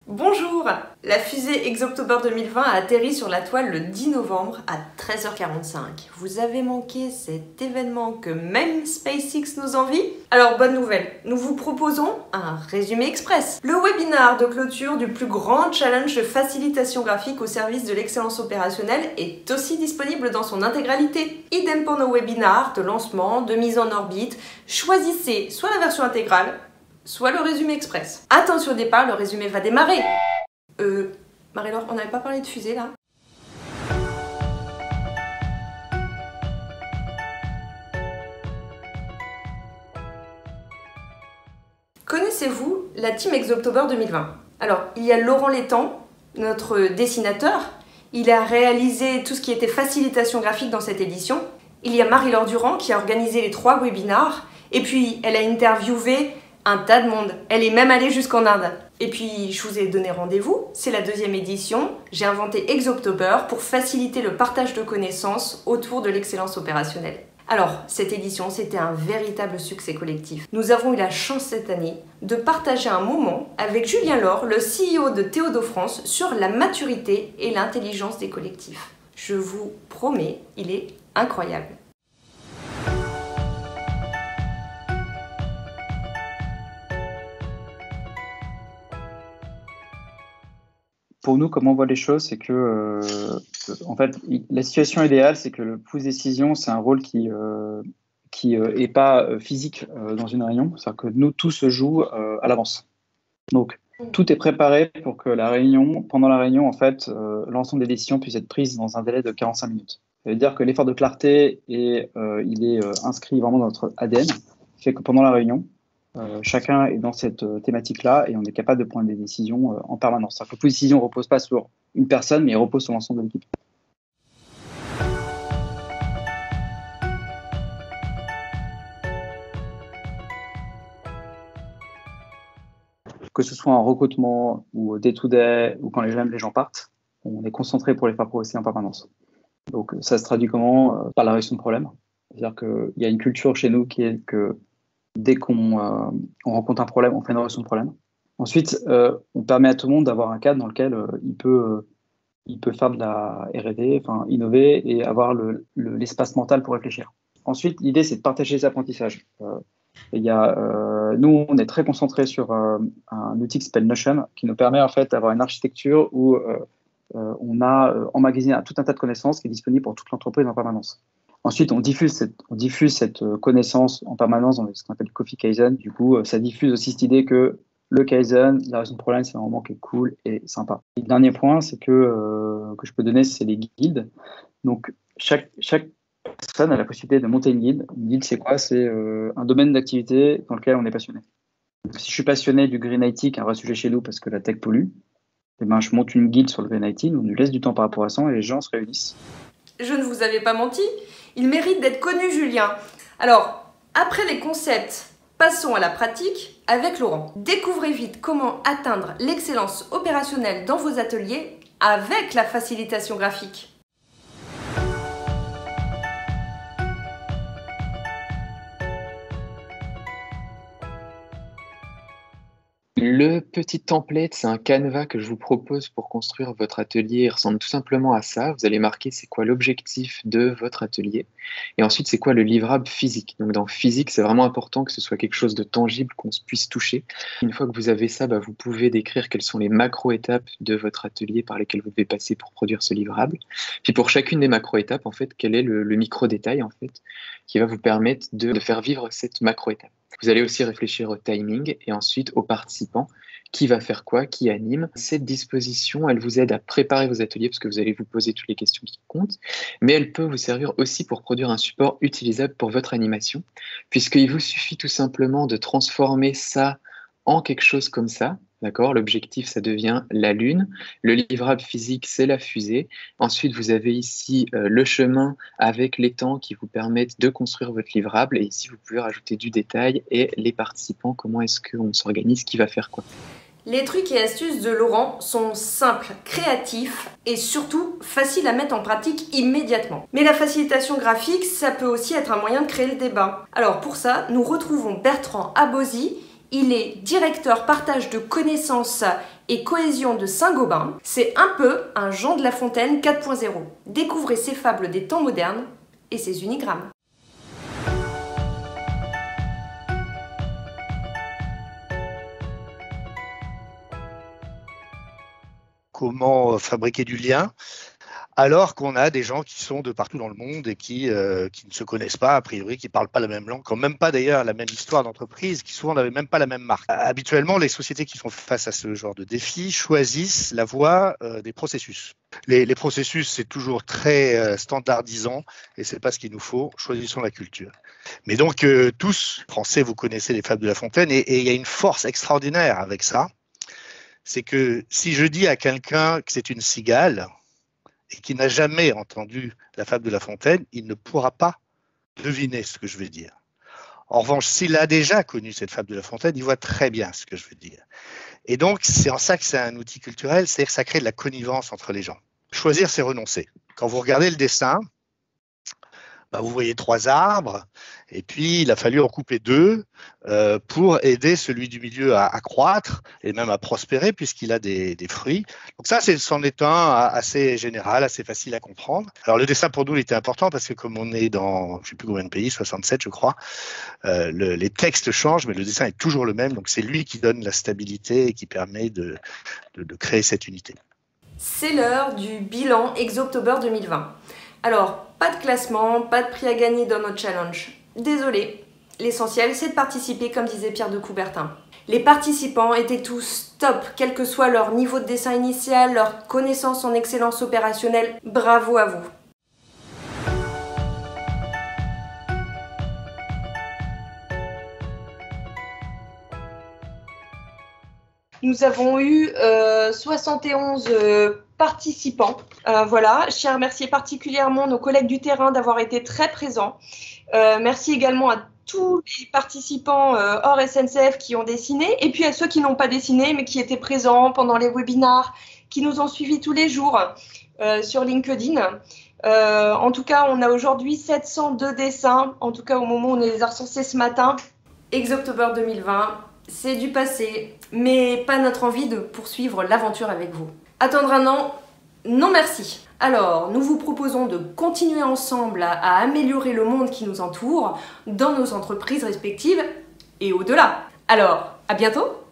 Bonjour! La fusée Exoctober 2020 a atterri sur la toile le 10 novembre à 13h45. Vous avez manqué cet événement que même SpaceX nous envie? Alors bonne nouvelle, nous vous proposons un résumé express. Le webinar de clôture du plus grand challenge de facilitation graphique au service de l'excellence opérationnelle est aussi disponible dans son intégralité. Idem pour nos webinars de lancement, de mise en orbite. Choisissez soit la version intégrale, soit le résumé express. Attention au départ, le résumé va démarrer. Marie-Laure, on n'avait pas parlé de fusée là? Connaissez-vous la team Exoctober 2020? Alors, il y a Laurent Létang, notre dessinateur. Il a réalisé tout ce qui était facilitation graphique dans cette édition. Il y a Marie-Laure Durand qui a organisé les 3 webinars. Et puis, elle a interviewé un tas de monde. Elle est même allée jusqu'en Inde. Et puis, je vous ai donné rendez-vous. C'est la 2e édition. J'ai inventé Exoctober pour faciliter le partage de connaissances autour de l'excellence opérationnelle. Alors, cette édition, c'était un véritable succès collectif. Nous avons eu la chance cette année de partager un moment avec Julien Laure, le CEO de Théodo France, sur la maturité et l'intelligence des collectifs. Je vous promets, il est incroyable. Pour nous, comment on voit les choses, c'est que, en fait, la situation idéale, c'est que le pouce décision, c'est un rôle qui est pas physique dans une réunion. C'est-à-dire que nous, tout se joue à l'avance. Donc, tout est préparé pour que pendant la réunion, en fait, l'ensemble des décisions puissent être prises dans un délai de 45 minutes. Ça veut dire que l'effort de clarté, il est inscrit vraiment dans notre ADN, qui fait que pendant la réunion, chacun est dans cette thématique-là et on est capable de prendre des décisions en permanence. C'est-à-dire que la décision ne repose pas sur une personne, mais elle repose sur l'ensemble de l'équipe. Que ce soit en recrutement ou day-to-day ou quand les gens partent, on est concentré pour les faire progresser en permanence. Donc ça se traduit comment? Par la résolution de problèmes. C'est-à-dire qu'il y a une culture chez nous qui est que dès qu'on rencontre un problème, on fait une résolution de problème. Ensuite, on permet à tout le monde d'avoir un cadre dans lequel il peut faire de la R&D, enfin innover et avoir l'espace mental pour réfléchir. Ensuite, l'idée, c'est de partager les apprentissages. Nous, on est très concentré sur un outil qui s'appelle Notion, qui nous permet en fait d'avoir une architecture où on a emmagasiné tout un tas de connaissances qui est disponible pour toute l'entreprise en permanence. Ensuite, on diffuse cette connaissance en permanence dans ce qu'on appelle Coffee Kaizen. Du coup, ça diffuse aussi cette idée que le Kaizen, la résolution de problème, c'est un moment qui est cool et sympa. Et le dernier point, c'est que je peux donner, c'est les guildes. Donc, chaque personne a la possibilité de monter une guilde. Une guilde, c'est quoi? C'est un domaine d'activité dans lequel on est passionné. Donc, si je suis passionné du Green IT, qui est un vrai sujet chez nous parce que la tech pollue, eh ben, je monte une guilde sur le Green IT, on lui laisse du temps par rapport à ça et les gens se réunissent. Je ne vous avais pas menti, il mérite d'être connu, Julien. Alors, après les concepts, passons à la pratique avec Laurent. Découvrez vite comment atteindre l'excellence opérationnelle dans vos ateliers avec la facilitation graphique. Le petit template, c'est un canevas que je vous propose pour construire votre atelier. Il ressemble tout simplement à ça. Vous allez marquer c'est quoi l'objectif de votre atelier. Et ensuite, c'est quoi le livrable physique. Donc dans physique, c'est vraiment important que ce soit quelque chose de tangible, qu'on puisse toucher. Une fois que vous avez ça, vous pouvez décrire quelles sont les macro-étapes de votre atelier par lesquelles vous devez passer pour produire ce livrable. Puis pour chacune des macro-étapes, en fait, quel est le micro-détail en fait, qui va vous permettre de faire vivre cette macro-étape. Vous allez aussi réfléchir au timing et ensuite aux participants. Qui va faire quoi, qui anime. Cette disposition, elle vous aide à préparer vos ateliers parce que vous allez vous poser toutes les questions qui comptent, mais elle peut vous servir aussi pour produire un support utilisable pour votre animation, puisqu'il vous suffit tout simplement de transformer ça en quelque chose comme ça. D'accord ? L'objectif, ça devient la Lune. Le livrable physique, c'est la fusée. Ensuite, vous avez ici le chemin avec les temps qui vous permettent de construire votre livrable. Et ici, vous pouvez rajouter du détail et les participants, comment est-ce qu'on s'organise, qui va faire quoi. Les trucs et astuces de Laurent sont simples, créatifs et surtout faciles à mettre en pratique immédiatement. Mais la facilitation graphique, ça peut aussi être un moyen de créer le débat. Alors pour ça, nous retrouvons Bertrand Abosi. Il est directeur partage de connaissances Et Cohésion de Saint-Gobain, c'est un peu un Jean de La Fontaine 4.0. Découvrez ses fables des temps modernes et ses unigrammes. Comment fabriquer du lien alors qu'on a des gens qui sont de partout dans le monde et qui ne se connaissent pas, a priori, qui ne parlent pas la même langue, qui n'ont même pas d'ailleurs la même histoire d'entreprise, qui souvent n'avaient même pas la même marque. Habituellement, les sociétés qui font face à ce genre de défi choisissent la voie des processus. Les processus, c'est toujours très standardisant et ce n'est pas ce qu'il nous faut. Choisissons la culture. Mais donc, tous, Français, vous connaissez les fables de La Fontaine et il y a une force extraordinaire avec ça. C'est que si je dis à quelqu'un que c'est une cigale, et qui n'a jamais entendu la fable de La Fontaine, il ne pourra pas deviner ce que je veux dire. En revanche, s'il a déjà connu cette fable de La Fontaine, il voit très bien ce que je veux dire. Et donc, c'est en ça que c'est un outil culturel, c'est-à-dire que ça crée de la connivence entre les gens. Choisir, c'est renoncer. Quand vous regardez le dessin, vous voyez 3 arbres, et puis il a fallu en couper 2 pour aider celui du milieu à croître et même à prospérer puisqu'il a des fruits. Donc ça, c'en est un assez général, assez facile à comprendre. Alors le dessin pour nous, il était important parce que comme on est dans, je ne sais plus combien de pays, 67 je crois, les textes changent, mais le dessin est toujours le même. Donc c'est lui qui donne la stabilité et qui permet de créer cette unité. C'est l'heure du bilan Exoctober 2020. Alors, pas de classement, pas de prix à gagner dans notre challenge. Désolé, l'essentiel c'est de participer comme disait Pierre de Coubertin. Les participants étaient tous top, quel que soit leur niveau de dessin initial, leur connaissance en excellence opérationnelle, bravo à vous. Nous avons eu 71 participants. Voilà, je tiens à remercier particulièrement nos collègues du terrain d'avoir été très présents. Merci également à tous les participants hors SNCF qui ont dessiné et puis à ceux qui n'ont pas dessiné mais qui étaient présents pendant les webinars, qui nous ont suivis tous les jours sur LinkedIn. En tout cas, on a aujourd'hui 702 dessins, en tout cas au moment où on les a recensés ce matin. Exoctober 2020, c'est du passé, mais pas notre envie de poursuivre l'aventure avec vous. Attendre un an, non merci. Alors, nous vous proposons de continuer ensemble à améliorer le monde qui nous entoure dans nos entreprises respectives et au-delà. Alors, à bientôt!